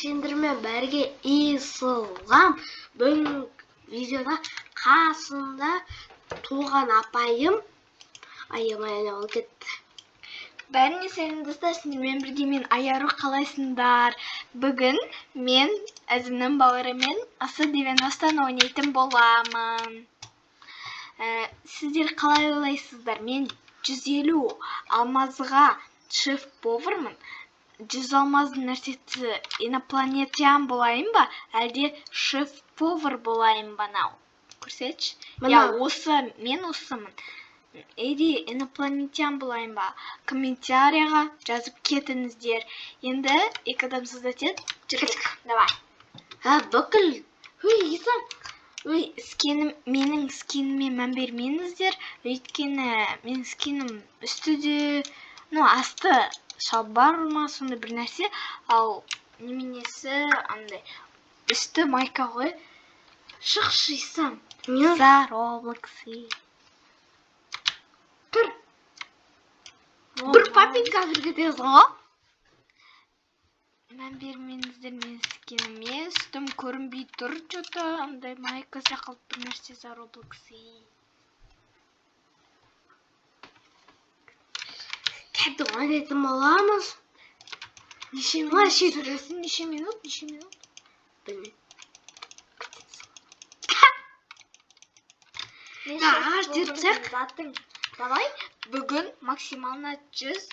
сендермен бірге исылғам. Бүгін видеода қасында туған апайым ол кетті. Бәріне сәлем достар, сендермен бірге мен Айару, қалайсыңдар? Бүгін мен өзімнің балаларыммен асы 90-тан ойнайтын боламын. Сіздер қалай ойлайсыздар? Мен 150 алмазға шеф-повармын. 100 алмаздың нәрсесі инопланетян болайын ба, әлде шеф-повар болайын ба нау? Көрсетші? Мен осымын. Эди инопланетян болайын ба? Комментарияға жазып кетіңіздер. Енді екі адам создатеді. Жүрдік. Давай. Бүкіл. Менің скиніме мән бермеңіздер. Өйткені менің скинім үстіде, асты шалбар ма, сондай бір нәрсе, ал неменесі андай үсті майка ғой. Шықшы Исам. За Роблоксы. Тұр. Бір папинка кетесің ғой. Мән бермеңіздер мен скиніме, үстім көрінбей тұр, жота андай майка сақалып бір нәрсе за Роблоксы. Кәді ойнайтын боламыз. Неше минут? Білмеймін. Давай, бүгін максимална 100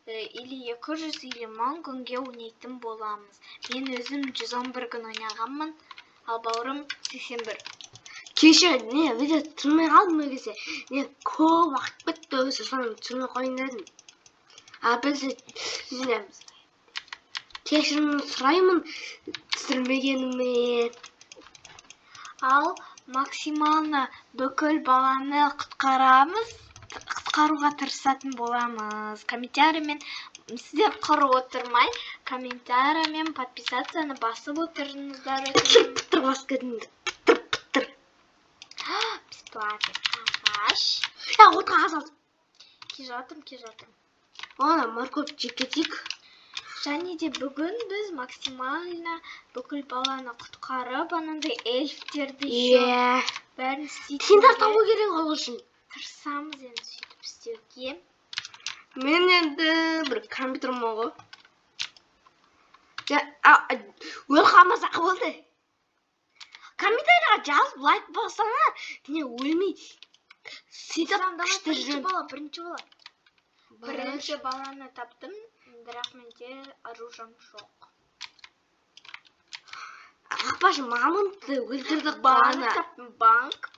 или 200 или 1000 күнге ойнайтын боламыз. Мен өзім 111 күн ойнағанмын, ал бауырым 81. Кеше видео түсірмей қалдым өгесе. Көп уақыт бітті өгесе, соны түсірмей қойын дедім. Біз кешірім сұраймын түсірмегеніме. Ал максимална бүкіл баланы құтқаруға тырысатын боламыз. Комментариямен сіздер құр отырмай, комментариямен подписацияны басып отырыңыздар. Піттір басып кетіңді. Піттір. Бесплатно. Ағаш. Отқа қазалды. Кежатым. Оны морковь жеп кетейік. Және де бүгін біз максимална бүкіл баланы құтқарып, анандай эльфтерді бәрін істейтін. Сендер табу керек ол үшін. Тырысамыз енді сөйтіп істеуге. Мен енді бір компьютерім ғой. Өлқамаса болды. Компьютерға жазып лайк бассаңа, өлмей. Сөйтіп күшті жүрем. Бірінші баланы таптым, бірақ менде оружием жоқ. Ақпашы мамонтты өлтірдік баланы. Банк.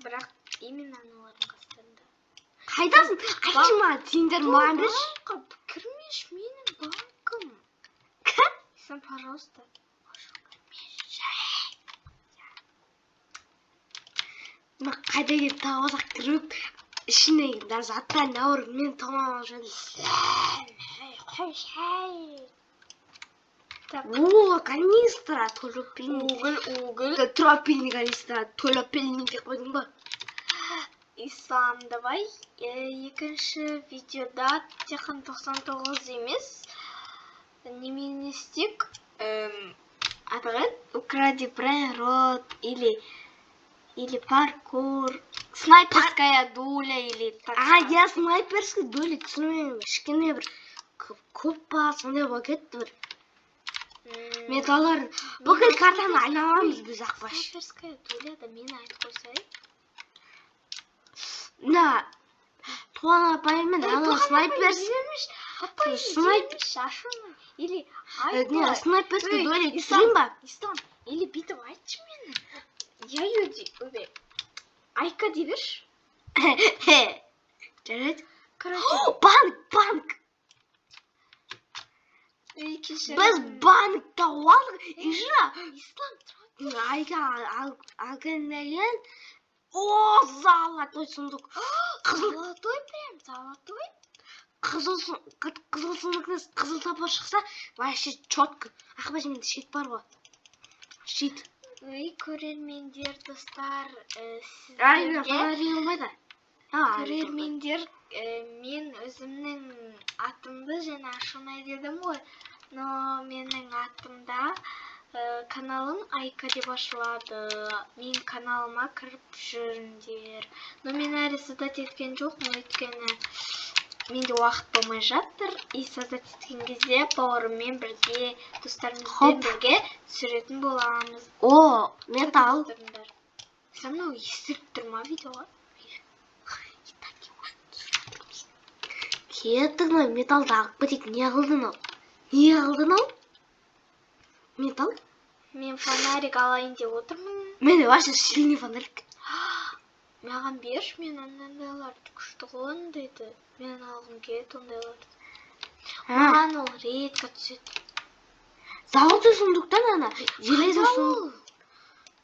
Бірақ именно аналарын қастырды. Қайдасың? Айтшы ма, сендер маған берші. Банкқа кірмеш менің банкым. Сен, пожалуйста. Қайда келіп тауызақ кіріп, ішіне заттан ауыр мен томам жөні. Канистра, тропильный канистра, толопильный деп қойдың ба? Ислам, давай екінші видеода техан 99 емес. Немен істек? Атығын? Укради прен-род или паркур. Снайперская дуля или так. Я снайперская дуля түсінемін. Ішкене бір көп па, сондай бол кетті бір. Металлар. Бүкіл картаны айналамыз біз ақпаш. Снайперская дуля да мені айтып қойсай. Туған апаймен ана снайперская. Апай, шашуны. Или снайперская дуля түсірейін ба? Ислам, или бүйтіп айтшы мені. Я өйде. Айка дейберші. Жарайды. Банк. Біз банк тауалдық. Ижра. Ислам, Айка алғаннан золотой сундук. Золотой прям, золотой. Қызыл сундуктан қызыл тапар шықса, вообще четко. Ақбаш менде шет бар ғой. Шет. Көрермендер, достар, көрермендер, мен өзімнің атымды және ашылмай дедім ғой. Но менің атымда каналым Айка деп ашылады. Мен каналыма кіріп жүріңдер. Но мен әлі создать еткен жоқпын, өйткені менде уақыт болмай жатыр. И создать еткен кезде бауырыммен бірге, достарымызбен бірге түсіретін боламыз. О, металл. Сен мынау естіріп тұр ма видеоға? Кеттік, металлды ағып кетейік. Не қылдың ау? Не қылдың ау? Металл? Мен фонарик алайын деп отырмын. Менде вообще сильный фонарик. Маған берші, мен ондайларды күшті қылын дейді. Мен алғым келеді ондайларды. Маған ол редко түседі. Зауыты сундуктан ана железо сундук.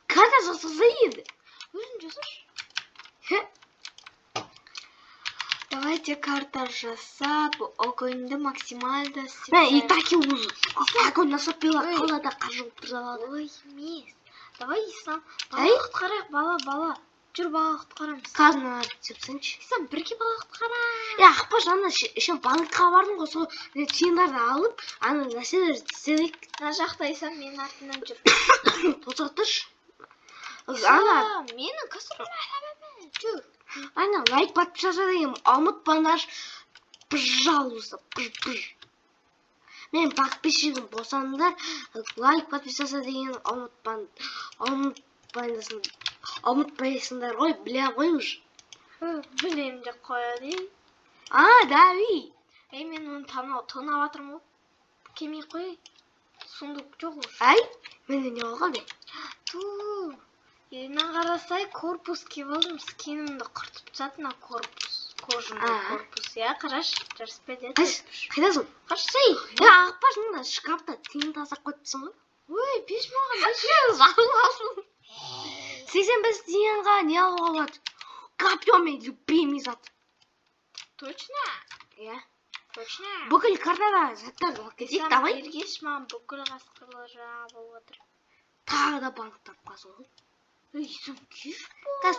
Карта жасаса еді. Өзің жасашы. Давайте карта жасап, огоньды максималды Мен и так и уже. Огонь насыпила, қалада қажылып тұралады. Ой, емес. Давай, Ислам, бала құтқарайық, бала. Жүр бала құтқарамыз. Қазына sepсінші. Ислам, бірге бала құтқарайық. Ақпаш, ана еще банкқа бардым ғой, сол тиындарды алып, ана нәрселерді істедік. Мына жақта Ислам менің артымнан жүр. Тоқтап тұршы. Ислам, менің кәсірім жүр. Ана, лайк подписаться деген ұмытпаңдар. Пожалуйста, мен подписчигім болсаңдар, лайк подписаться деген ұмытпайсыңдар ғой, біле ғой уже. Білем деп қояды. Дави. Мен оны тонап атырмын ғой. Келмей қой. Сундук жоқ уже. Менде не болған? Ерінен қарасай корпус киіп алдым, скинімді құртып тастады, мына корпус. Кожаный корпус, қараш, жарыспайды еді. Қайдасың? Қарашай. Ақпаш, мында шкафта тиын тасақ қойыпсың ғой. Ой, беш маған, 85 тиынға не алуға болады? Копьемен любимый зат. Точно? Иә. Точно? Бүкіл картада заттарды алып кетейік, давай. Ергеш маған бүкіл қасқырлар жаңа болып отыр. Тағы да банк тапқансың ғой. Сен кеш бол.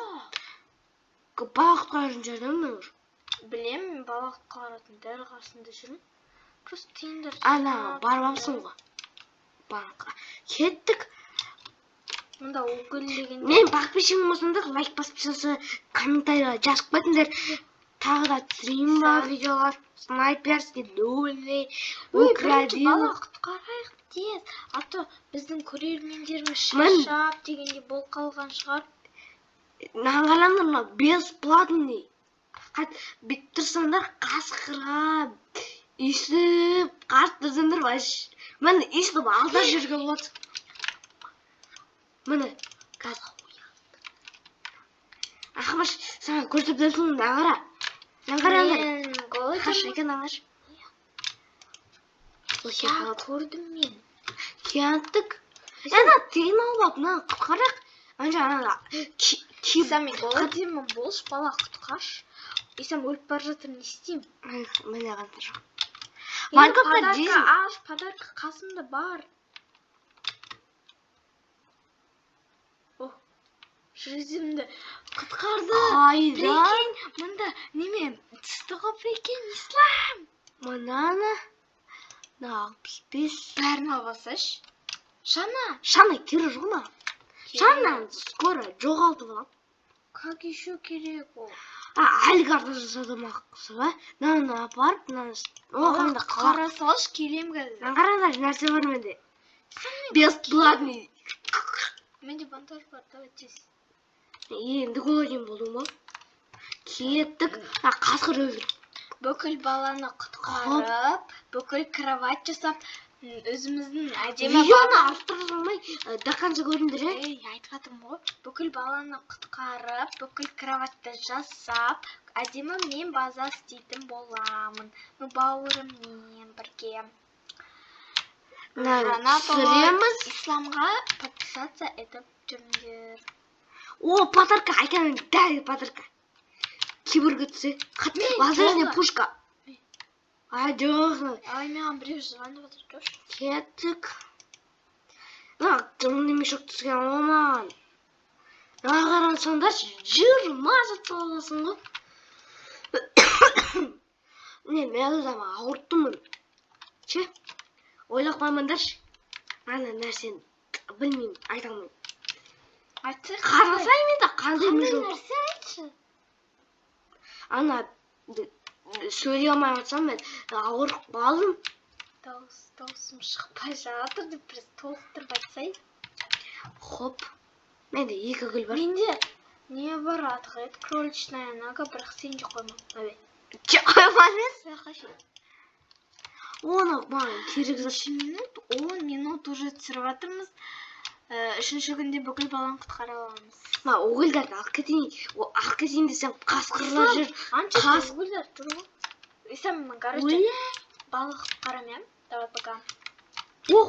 Бала құтқаратын жерден мен уже. Білем, мен бала құтқаратын дәл қасында жүрмін. Просто тиындар. Ана, барбамсың ғой. Банкқа. Кеттік. Мұнда угіл деген. Мен подписчигім болсаңдар, лайк подписаться, комментарийға жазып кетіңдер. Тағы да түсірейін ба видеолар. Снайперский, дуэльный, украдил. Бала құтқарайық тез. Аты біздің көрермендеріміз шаршап дегенде бол қалған шығар. Нағарамдар мына бесплатный. Бүйтіп тұрсаңдар қасқырға үйсіп, қарсы тұрсаңдар баш. Мен үйсіп алда жүрген болады. Міне, қазір қояды. Ақбаш, саған көрсетіп дәрсің нағара. Нағарамдар. Мен голый Қаша екен ағаш. Я көрдім мен. Кеттік. Ана, тиын алып, мына құтқарақ. Анжа ана Исам, мен голый деймін, болш бала құтқаш. Исам, өліп бар жатыр, не істеймін? Міне қанты жоқ. Подарка аш, подарка қасымда бар. Жүзімді құтқарды. Қайда? Прикинь, мұнда неме түсті ғой, прикинь, Ислам. Мұнаны 65. Бәрін албасаш. Шана кері жоғына. Шана скоро жоғалды болам. Как еще керек ол? Әлгарда жасадым ақысы ба? Наны апарып, оғымда қара салыш келем қазір. Қараңдар, нәрсе бар менде. Бесплатный. Менде бантаж бар, давай тез. Енді көңілден болдың ба? Кеттік. Қасқыр өлді. Бүкіл баланы құтқарып, бүкіл кровать жасап, өзіміздің әдемі видеоны авторы болмай, до конца көріңдер, айтып жатырмын ғой. Бүкіл баланы құтқарып, бүкіл кроватьты жасап, әдемі мен база істейтін боламын. Бауырыммен бірге. Түсіреміз. Исламға подписаться етіп жүріңдер. О, подарка, айтамын, дәл подарка. Киборға түсе. Лазерная пушка. Жоқ. Маған біреу звонып отыр, көрші. Кеттік. Жылын мешок түскен оман. Қараңсаңдар, 20 зат аласың ғой. Мен өзім ауырттымын. Че? ойлап қоймаңдаршы. Ана нәрсені білмеймін, айта алмаймын. Айтшы. Қарасайым енді қандай мүжу. нәрсе айтшы. Ана сөйлей алмай отырсам мен ауырып қалдым. Даусым шықпай жатыр деп бір толықтырып айтсай. Хоп. Менде 2 гүл бар. Менде не бар атығы еді? Кроличная нога, бірақ сен де қойма. Әбе. Қоймаңыз. Сақаши. Оны маған керек зат. 10 минут уже түсіріп жатырмыз. 3-ші күнде бүкіл баланы құтқара аламыз. Угылдарды алып кетейін. Алып кетейін десем қасқырлар жүр. Анша угылдар тұр ғой. Исам, короче, балық құтқарамын. Давай пока. Жоқ.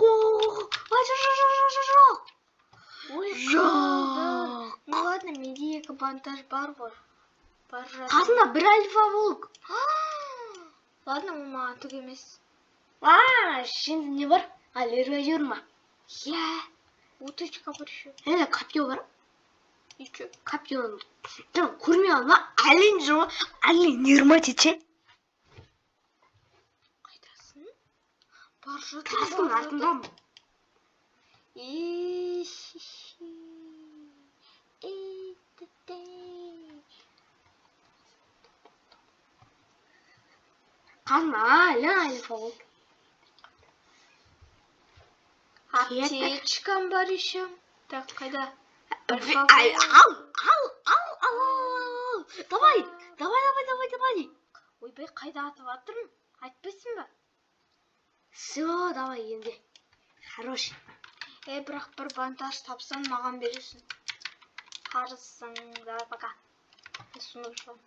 Ну ладно, менде 2 бантаж бар ғой. Қасында бір альфа волк. Ладно, ол маған түк емес. Şimdi не бар? Аллерия жүр ма? Я. Уточка бар еще. Копье бар? И че? Копье. Там көрмей алма. Әлен жүр ма? Әлен нерматиче. Қайдасың? Бар жатыр. Тастың артындамын. Қасында альфа волк. Аптечкам бар еще. Так, қайда? Давай. Ойбай, қайда атып атырмын? Айтпайсың ба? Все, давай енді. Хорош. Бірақ бір бантаж тапсан маған бересің. Қарызсың. Давай пока. Сұнып жол.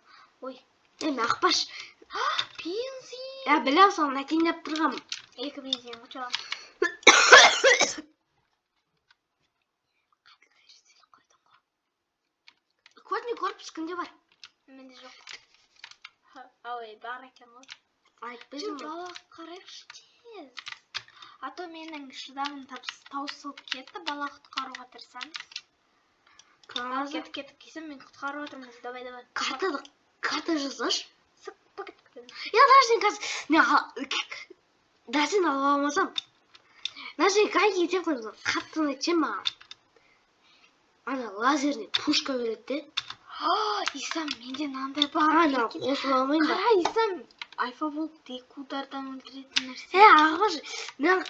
Ой. Ақпаш. Бензин. Білем соны әкейін деп тұрғам. 2 бензин құчалам. Көтіне корпус кімде бар? Менде жоқ. Ой, бар екен ғой. Айтпайсың ба? Балақ қарайықшы тез. А то менің шыдамым таусылып кетті, балақ құтқаруға тырысамыз. Кетіп кейсем мен құтқарып отырмыз. Давай. Карта жазаш? Сықпа кетіп. Дәрсен ала алмасам. Нәрсен қай кетеп қоймыз? Қаттың айтшы маған. Ана лазерный пушка береді. Исам, менде мынандай бар. Ана қосып алмайын ба? Қара, Исам, альфа волк тек удардан өлтіретін нәрсе. Ағаш, мен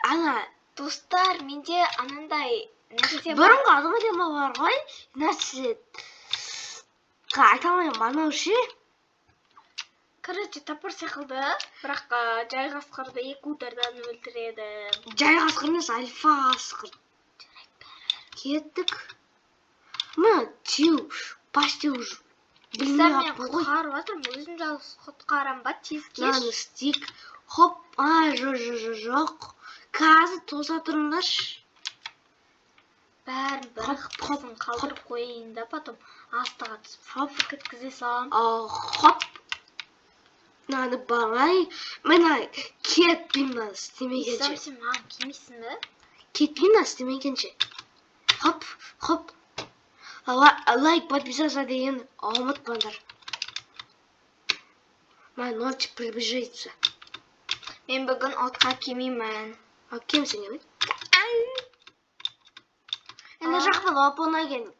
ана Достар, менде анандай нәрсе бар. бұрынғы адымы дема бар ғой. Нәрсе айта алмайын, анау ше. Короче, тапыр секілді, бірақ жай қасқырды 2 удардан өлтіреді. Жай қасқыр емес, альфа қасқыр. Кеттік. Мен почти уже білмей Мен қаппын ғой. құтқарып жатырмын, өзім жалғыз құтқарам ба, тез кеш. Наны стик. Хоп, жоқ. Қазір тоса тұрыңдаршы. Бәрін қысын қалдырып қойын да, потом астыға түсіп, Хоп, кіткізе салам. Хоп. Наны бағай. Мен кетпеймін істемегенше. Исам, сен маған келмейсің бе? Кетпеймін істемегенше. Хоп. Лайк, подписаться деген ұмытпаңдар. Мен ночь приближается. Мен бүгін отқа келмеймін. Кемсің еме? Енді жақпан опына келдің.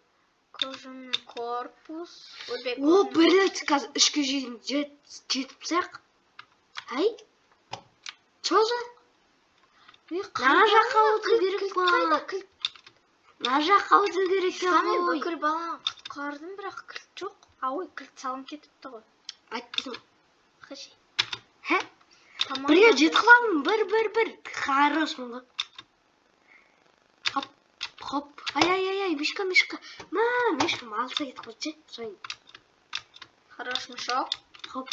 Кожаный корпус. Бір рет қазір 3-ке жетіп сақ. Ай? Чо за? Нана жаққа өту керек па? Нана жаққа өту керек па? Мен бүкіл баланы құтқардым, бірақ кілт жоқ. Ой, кілт салым кетіпті ғой. Айтпасым. Қаши. Бірге жетіп қалдым, бір. Хорошмын ғой. Хоп. Ай, мишка. Мишка малса кетіп қойды, соң. Хорош мешок. Хоп.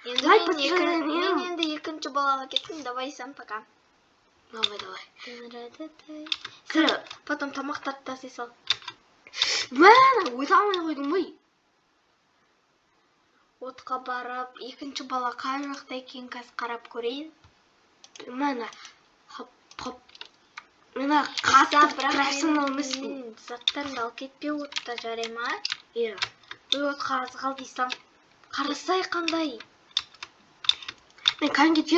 Мен енді екінші балаға кеттім, давай сам пока. Давай. Потом тамақтарды тастай сал. Мен өте алмай қойдым ғой. Отқа барып, екінші бала қай жақта екен қазір қарап көрейін. Мен хоп. Мен қатты профессионал емеспін. Заттарымды алып кетпе отта, жарай ма? Иә. Отқа аз қалдыйсам. Қарасай қандай. Мен кән кетпе